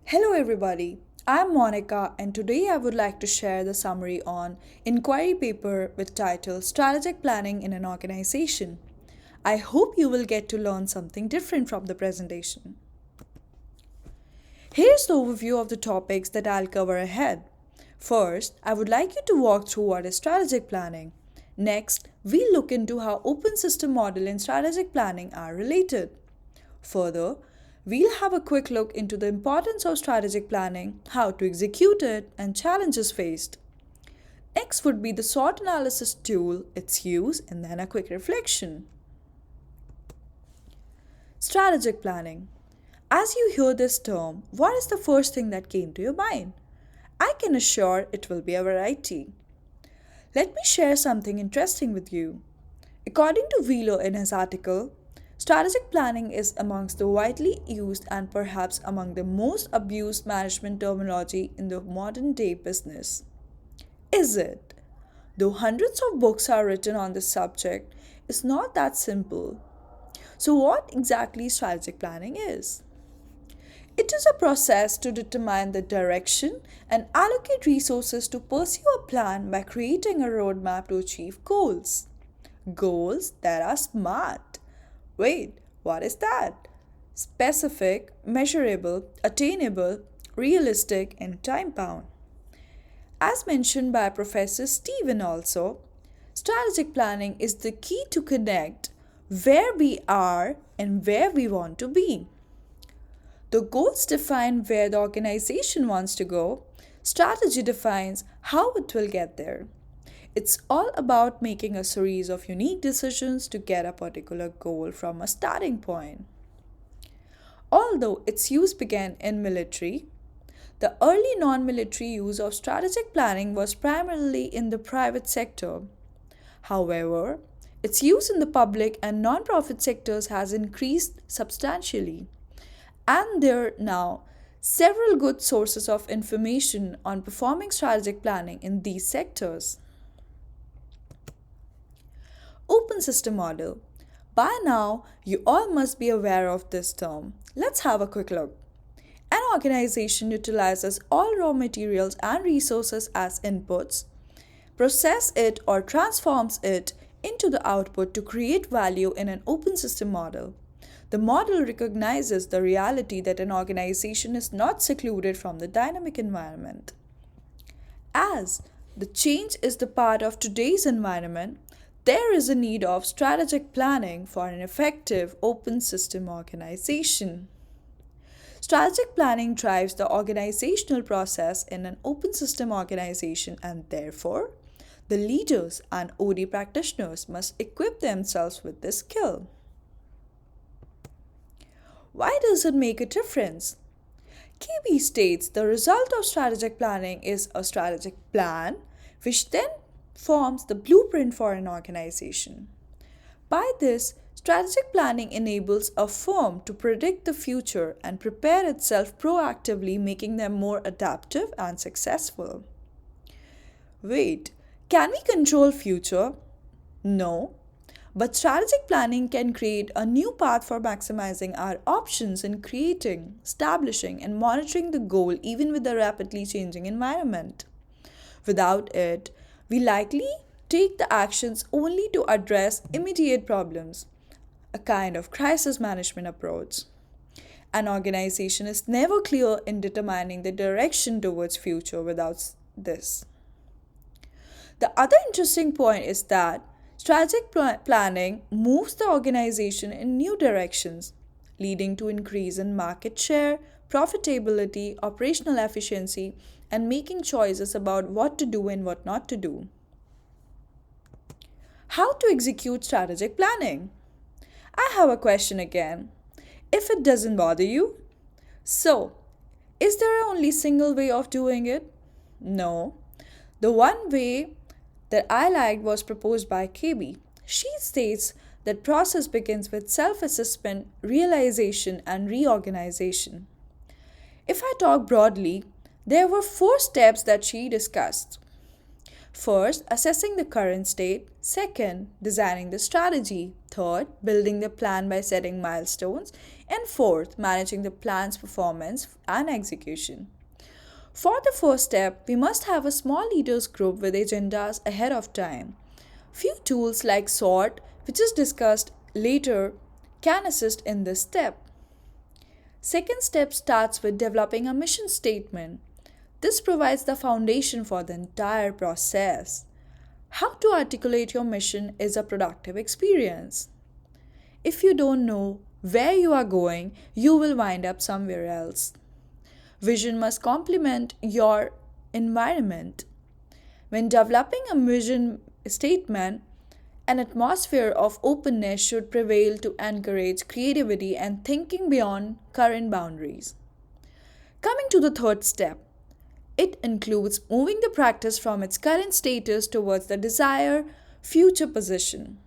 Hello, everybody. I'm Monica, and today I would like to share the summary on inquiry paper with title Strategic Planning in an Organization. I hope you will get to learn something different from the presentation. Here's the overview of the topics that I'll cover ahead. First, I would like you to walk through what is strategic planning. Next, we'll look into how open system model and strategic planning are related. Further, we'll have a quick look into the importance of strategic planning, how to execute it, and challenges faced. Next would be the SWOT analysis tool, its use, and then a quick reflection. Strategic planning. As you hear this term, what is the first thing that came to your mind? I can assure it will be a variety. Let me share something interesting with you. According to Wheeler in his article, strategic planning is amongst the widely used and perhaps among the most abused management terminology in the modern day business. Is it? Though hundreds of books are written on this subject, it's not that simple. So, what exactly strategic planning is? It is a process to determine the direction and allocate resources to pursue a plan by creating a roadmap to achieve goals. Goals that are SMART. Wait, what is that? Specific, measurable, attainable, realistic, and time bound. As mentioned by Professor Stephen also, strategic planning is the key to connect where we are and where we want to be. The goals define where the organization wants to go, strategy defines how it will get there. It's all about making a series of unique decisions to get a particular goal from a starting point. Although its use began in military, the early non-military use of strategic planning was primarily in the private sector. However, its use in the public and non-profit sectors has increased substantially, and there are now several good sources of information on performing strategic planning in these sectors. Open system model. By now, you all must be aware of this term. Let's have a quick look. An organization utilizes all raw materials and resources as inputs, process it or transforms it into the output to create value in an open system model. The model recognizes the reality that an organization is not secluded from the dynamic environment. As the change is the part of today's environment, there is a need of strategic planning for an effective open system organization. Strategic planning drives the organizational process in an open system organization, and therefore, the leaders and OD practitioners must equip themselves with this skill. Why does it make a difference? KB states the result of strategic planning is a strategic plan, which then forms the blueprint for an organization. By this, strategic planning enables a firm to predict the future and prepare itself proactively, making them more adaptive and successful. Wait, can we control future? No. But strategic planning can create a new path for maximizing our options in creating, establishing, and monitoring the goal even with a rapidly changing environment. Without it, we likely take the actions only to address immediate problems, a kind of crisis management approach. An organization is never clear in determining the direction towards future without this. The other interesting point is that strategic planning moves the organization in new directions, leading to increase in market share, profitability, operational efficiency, and making choices about what to do and what not to do. How to execute strategic planning? I have a question again. If it doesn't bother you, so is there only single way of doing it? No. The one way that I liked was proposed by KB. She states that process begins with self-assessment, realization, and reorganization. If I talk broadly, there were four steps that she discussed. First, assessing the current state. Second, designing the strategy. Third, building the plan by setting milestones. And fourth, managing the plan's performance and execution. For the first step, we must have a small leaders group with agendas ahead of time. Few tools like SORT, which is discussed later, can assist in this step. Second step starts with developing a mission statement. This provides the foundation for the entire process. How to articulate your mission is a productive experience. If you don't know where you are going, you will wind up somewhere else. Vision must complement your environment. When developing a vision statement, an atmosphere of openness should prevail to encourage creativity and thinking beyond current boundaries. Coming to the third step, it includes moving the practice from its current status towards the desired future position.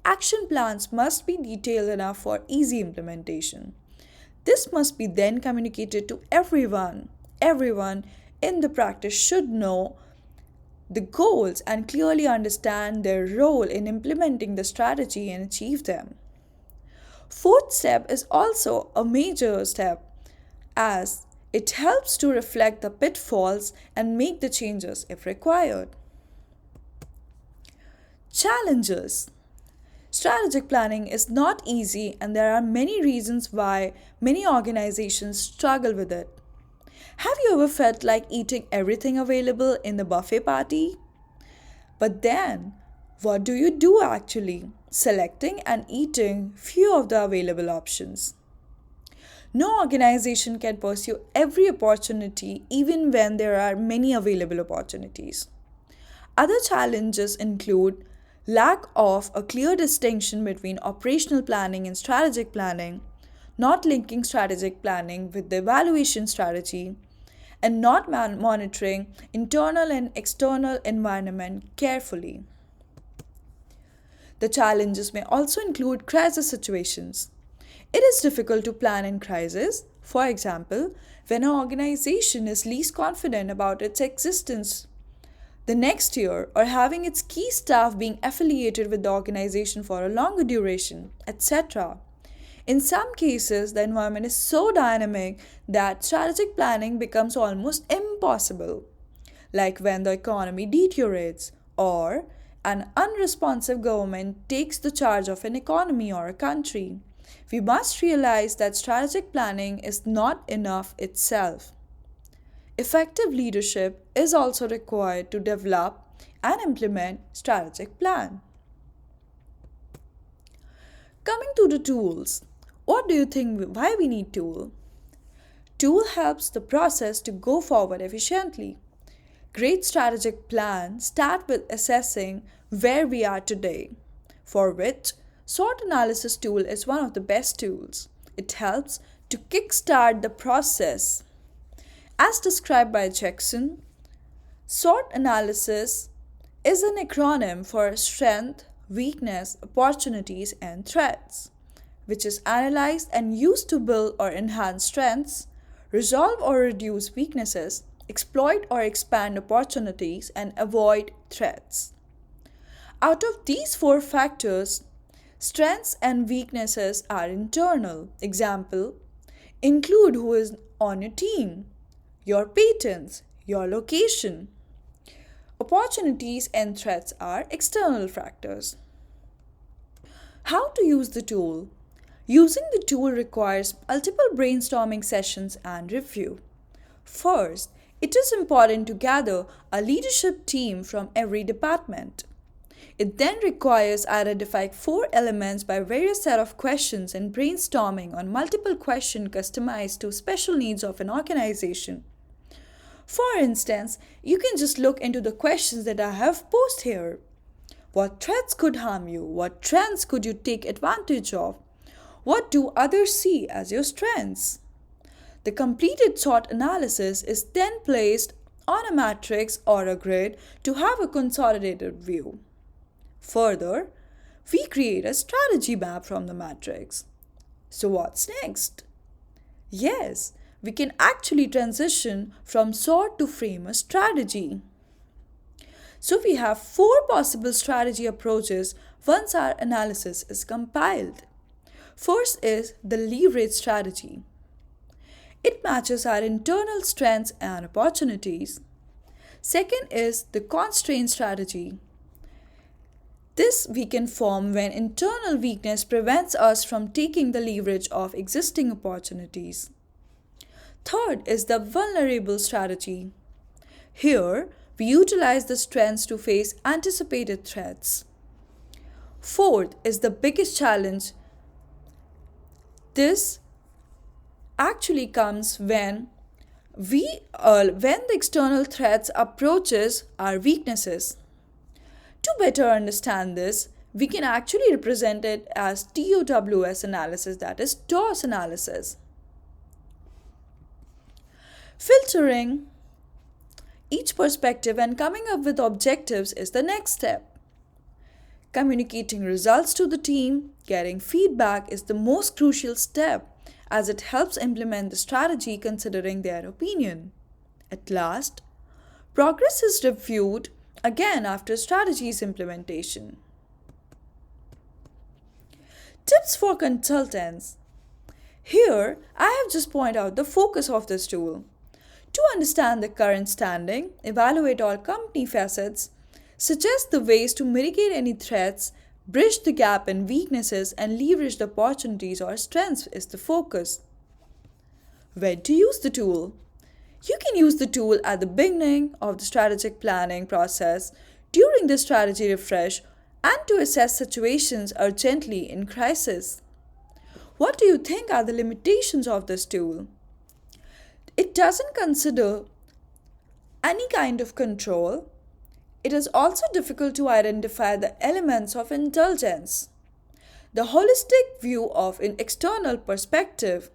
Action plans must be detailed enough for easy implementation. This must be then communicated to everyone. Everyone in the practice should know the goals and clearly understand their role in implementing the strategy and achieve them. Fourth step is also a major step as it helps to reflect the pitfalls and make the changes if required. Challenges. Strategic planning is not easy, and there are many reasons why many organizations struggle with it. Have you ever felt like eating everything available in the buffet party? But then, what do you do actually? Selecting and eating few of the available options. No organization can pursue every opportunity even when there are many available opportunities. Other challenges include lack of a clear distinction between operational planning and strategic planning, not linking strategic planning with the evaluation strategy, and not monitoring internal and external environment carefully. The challenges may also include crisis situations. It is difficult to plan in crisis. For example, when an organization is least confident about its existence the next year, or having its key staff being affiliated with the organization for a longer duration, etc. In some cases, the environment is so dynamic that strategic planning becomes almost impossible, like when the economy deteriorates or an unresponsive government takes the charge of an economy or a country. We must realize that strategic planning is not enough itself. Effective leadership is also required to develop and implement strategic plan. Coming to the tools, what do you think why we need tool? Tool helps the process to go forward efficiently. Great strategic plans start with assessing where we are today, for which SWOT analysis tool is one of the best tools. It helps to kickstart the process. As described by Jackson, SWOT analysis is an acronym for strength, weakness, opportunities, and threats, which is analyzed and used to build or enhance strengths, resolve or reduce weaknesses, exploit or expand opportunities, and avoid threats. Out of these four factors, strengths and weaknesses are internal. Example include who is on your team, your patents, your location. Opportunities and threats are external factors. How to use the tool? Using the tool requires multiple brainstorming sessions and review. First, it is important to gather a leadership team from every department. It then requires identifying four elements by various set of questions and brainstorming on multiple questions customized to special needs of an organization. For instance, you can just look into the questions that I have posed here. What threats could harm you? What trends could you take advantage of? What do others see as your strengths? The completed SWOT analysis is then placed on a matrix or a grid to have a consolidated view. Further, we create a strategy map from the matrix. So what's next? Yes, we can actually transition from SWOT to frame a strategy. So we have four possible strategy approaches once our analysis is compiled. First is the leverage strategy. It matches our internal strengths and opportunities. Second is the constraint strategy. This we can form when internal weakness prevents us from taking the leverage of existing opportunities. Third is the vulnerable strategy. Here, we utilize the strengths to face anticipated threats. Fourth is the biggest challenge. This actually comes when the external threats approaches our weaknesses. To better understand this, we can actually represent it as TOWS analysis, that is TOS analysis. Filtering each perspective and coming up with objectives is the next step. Communicating results to the team, getting feedback is the most crucial step as it helps implement the strategy considering their opinion. At last, progress is reviewed again after strategy's implementation. Tips for consultants. Here, I have just pointed out the focus of this tool. To understand the current standing, evaluate all company facets, suggest the ways to mitigate any threats, bridge the gap in weaknesses, and leverage the opportunities or strengths is the focus. When to use the tool? You can use the tool at the beginning of the strategic planning process, during the strategy refresh, and to assess situations urgently in crisis. What do you think are the limitations of this tool? It doesn't consider any kind of control. It is also difficult to identify the elements of intelligence. The holistic view of an external perspective,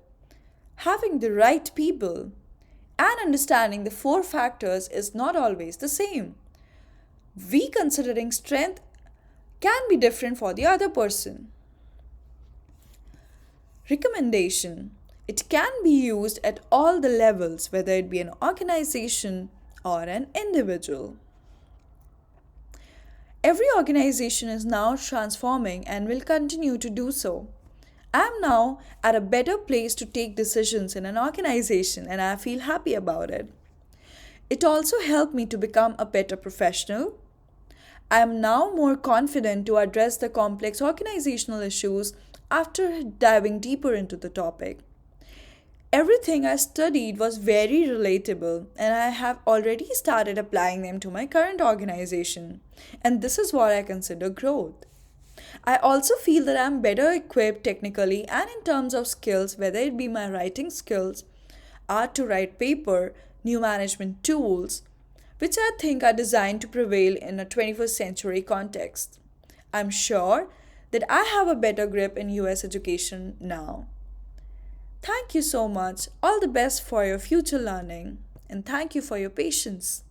having the right people, and understanding the four factors is not always the same. We considering strength can be different for the other person. Recommendation. It can be used at all the levels, whether it be an organization or an individual. Every organization is now transforming and will continue to do so. I am now at a better place to take decisions in an organization and I feel happy about it. It also helped me to become a better professional. I am now more confident to address the complex organizational issues after diving deeper into the topic. Everything I studied was very relatable, and I have already started applying them to my current organization. And this is what I consider growth. I also feel that I'm better equipped technically and in terms of skills, whether it be my writing skills, art to write paper, new management tools, which I think are designed to prevail in a 21st century context. I'm sure that I have a better grip in US education now. Thank you so much. All the best for your future learning. And thank you for your patience.